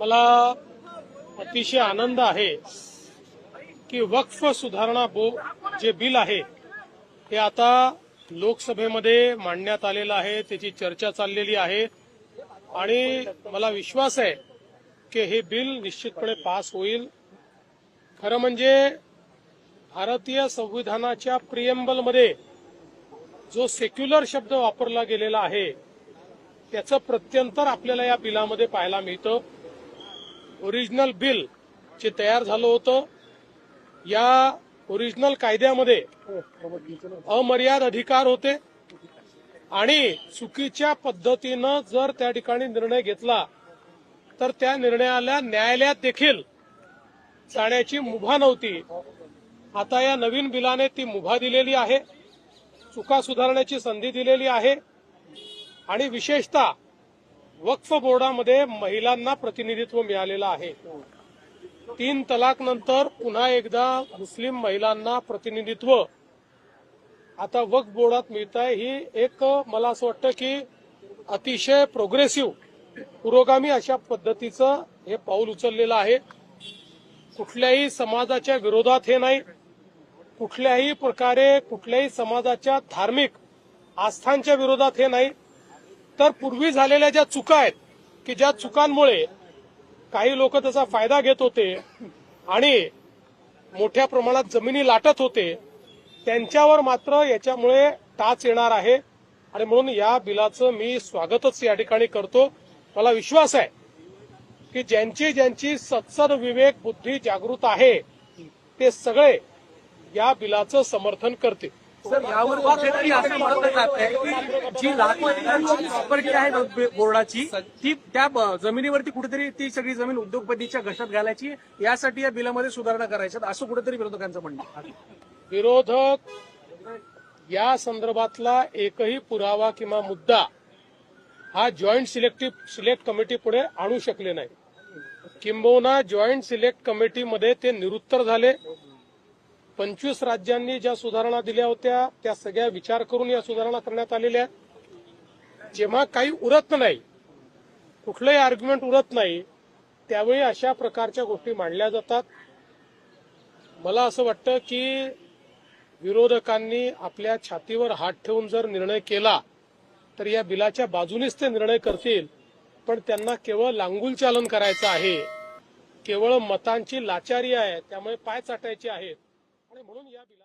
मला अतिशय आनंद आहे की वक्फ सुधारणा जे बिल आहे ते आता लोकसभेमध्ये मांडण्यात आलेलं आहे, त्याची चर्चा चाललेली आहे आणि मला विश्वास आहे की हे बिल निश्चितपणे पास होईल. खरं म्हणजे भारतीय संविधानाच्या प्रिएम्बलमध्ये जो सेक्युलर शब्द वापरला गेलेला आहे त्याचं प्रत्यंतर आपल्याला या बिलामध्ये पाहायला मिळतं. ओरिजिनल बिल जे तयार झालं होतं या ओरिजिनल कायद्यामध्ये अमर्याद अधिकार होते आणि चुकीच्या पद्धतीनं जर त्या ठिकाणी निर्णय घेतला तर त्या निर्णयाला न्यायालयात देखील जाण्याची मुभा नव्हती. आता या नवीन बिलाने ती मुभा दिलेली आहे, चुका सुधारण्याची संधी दिलेली आहे आणि विशेषतः वक्फ बोर्डामध्ये महिलांना प्रतिनिधित्व मिळालेलं आहे. 3 तलाक नंतर पुन्हा एकदा मुस्लिम महिलांना प्रतिनिधित्व आता वक्फ बोर्डात मिळत आहे. ही एक मला असं वाटतं की अतिशय प्रोग्रेसिव्ह पुरोगामी अशा पद्धतीचं हे पाऊल उचललेलं आहे. कुठल्याही समाजाच्या विरोधात हे नाही, कुठल्याही प्रकारे कुठल्याही समाजाच्या धार्मिक आस्थांच्या विरोधात हे नाही, तर पूर्वी झालेल्या ज्या चुका आहेत की ज्या चुकांमुळे काही लोक त्याचा फायदा घेत होते आणि मोठ्या प्रमाणात जमिनी लाटत होते त्यांच्यावर मात्र याच्यामुळे टाच येणार आहे आणि म्हणून या बिलाचं मी स्वागतच या ठिकाणी करतो. मला विश्वास आहे की ज्यांची ज्यांची सत्सद विवेक बुद्धी जागृत आहे ते सगळे या बिलाचं समर्थन करतील. सर, यावर शेतकरी असं म्हटलं जात आहे की जी लाखोची प्रॉपर्टी आहे बोर्डाची ती त्या जमिनीवरती कुठेतरी ती सगळी जमीन उद्योगपतीच्या घशात घालायची, यासाठी या बिलामध्ये सुधारणा करायच्यात असं कुठेतरी विरोधकांचं म्हणणं आहे. विरोधक या संदर्भातला एकही पुरावा किंवा मुद्दा हा जॉईंट सिलेक्ट कमिटी पुढे आणू शकले नाही. किंबहुना जॉईंट सिलेक्ट कमिटीमध्ये ते निरुत्तर झाले. 25 राज्यांनी ज्या सुधारणा दिल्या होत्या त्या सगळ्या विचार करून या सुधारणा करण्यात आलेल्या आहेत. जेव्हा काही उरत नाही, कुठलंही आर्ग्युमेंट उरत नाही, त्यावेळी अशा प्रकारच्या गोष्टी मांडल्या जातात. मला असं वाटतं की विरोधकांनी आपल्या छातीवर हात ठेवून जर निर्णय केला तर या बिलाच्या बाजूनेच ते निर्णय करतील, पण त्यांना केवळ लांगुलचालन करायचं आहे, केवळ मतांची लाचारी आहे, त्यामुळे पाय चाटायचे आहेत आणि म्हणून या बिला